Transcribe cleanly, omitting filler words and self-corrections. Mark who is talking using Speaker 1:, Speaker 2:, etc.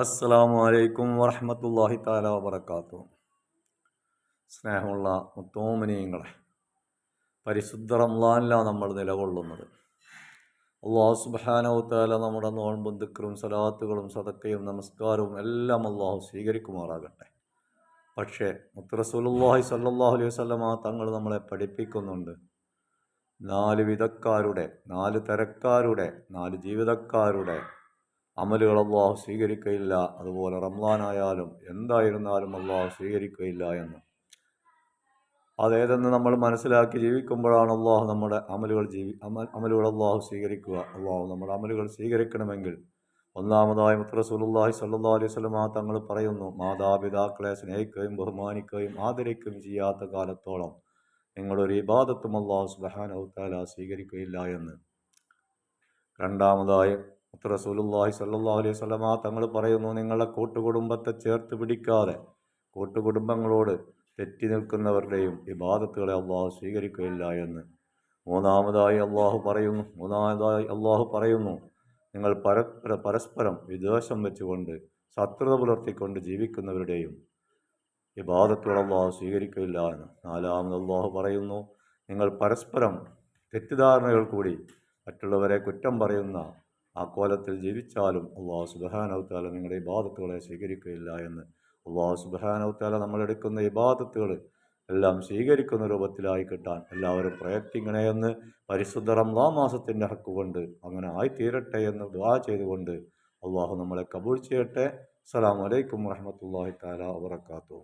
Speaker 1: അസ്സലാമു അലൈക്കും വറഹ്മത്തുള്ളാഹി തആല വബറകാതുഹു. സ്നേഹമുള്ള മുത്തോമിനീങ്ങളെ, പരിശുദ്ധ റമളാനിലാണ് നമ്മൾ നിലകൊള്ളുന്നത്. അല്ലാഹു സുബ്ഹാനഹു വ തആല നമ്മുടെ നോമ്പും ദിക്റും സലാത്തുകളും സദക്കയും നമസ്കാരവും എല്ലാം അല്ലാഹു സ്വീകരിക്കുമാറാകട്ടെ. പക്ഷേ മുത്ത് റസൂലുള്ളാഹി സ്വല്ലല്ലാഹു അലൈഹി വസല്ലമ തങ്ങൾ നമ്മളെ പഠിപ്പിക്കുന്നുണ്ട്, 4 വിധക്കാരുടെ, 4 തരക്കാരുടെ, 4 ജീവിതക്കാരുടെ അമലുകൾ അല്ലാഹു സ്വീകരിക്കുകയില്ല. അതുപോലെ റമളാനായാലും എന്തായിരുന്നാലും അല്ലാഹു സ്വീകരിക്കുകയില്ല എന്ന്. അതേതെന്ന് നമ്മൾ മനസ്സിലാക്കി ജീവിക്കുമ്പോഴാണ് അല്ലാഹു നമ്മുടെ അമലുകൾ അല്ലാഹു സ്വീകരിക്കുക. അല്ലാഹു നമ്മുടെ അമലുകൾ സ്വീകരിക്കണമെങ്കിൽ ഒന്നാമതായി മുത്ത് റസൂലുള്ളാഹി സ്വല്ലല്ലാഹു അലൈഹി വസല്ലമ തങ്ങൾ പറയുന്നു, മാതാപിതാക്കളെ സ്നേഹിക്കുകയും ബഹുമാനിക്കുകയും ആദരിക്കുകയും ചെയ്യാത്ത കാലത്തോളം നിങ്ങളൊരു ഇബാദത്തും അല്ലാഹു സുബ്ഹാനഹു വ തആല സ്വീകരിക്കുകയില്ല എന്ന്. രണ്ടാമതായി മുത്ത് റസൂലുള്ളാഹി സ്വല്ലല്ലാഹു അലൈഹി വസല്ലമ തങ്ങൾ പറയുന്നു, നിങ്ങളുടെ കൂട്ടുകുടുംബത്തെ ചേർത്ത് പിടിക്കാതെ കൂട്ടുകുടുംബങ്ങളോട് തെറ്റി നിൽക്കുന്നവരുടെയും ഇബാദത്തുകളെ അല്ലാഹു സ്വീകരിക്കുകയില്ല എന്ന്. മൂന്നാമതായി അല്ലാഹു പറയുന്നു, നിങ്ങൾ പരസ്പരം വിദ്വേഷം വെച്ചുകൊണ്ട് ശത്രുത പുലർത്തിക്കൊണ്ട് ജീവിക്കുന്നവരുടെയും ഇബാദത്തുകൾ അല്ലാഹു സ്വീകരിക്കുകയില്ല എന്ന്. നാലാമത് അല്ലാഹു പറയുന്നു, നിങ്ങൾ പരസ്പരം തെറ്റിദ്ധാരണകൾ കൂടി മറ്റുള്ളവരെ കുറ്റം പറയുന്ന ആ കോലത്തിൽ ജീവിച്ചാലും അല്ലാഹു സുബ്ഹാനഹു തആല നിങ്ങളുടെ ഇബാദത്തുകളെ സ്വീകരിക്കുകയില്ല എന്ന്. അല്ലാഹു സുബ്ഹാനഹു തആല നമ്മളെടുക്കുന്ന ഇബാദത്തുകൾ എല്ലാം സ്വീകരിക്കുന്ന രൂപത്തിലായി കിട്ടാൻ എല്ലാവരും പ്രയത്നിക്കണേ എന്ന് പരിശുദ്ധ റമളാൻ മാസത്തിൻ്റെ ഹക്കുകൊണ്ട് അങ്ങനെ ആയിത്തീരട്ടെ എന്ന് ദുആ ചെയ്തുകൊണ്ട് അല്ലാഹു നമ്മളെ കബൂൽ ചെയ്യട്ടെ. അസ്സലാമു അലൈക്കും വറഹ്മത്തുള്ളാഹി തആല വബറകാതുഹു.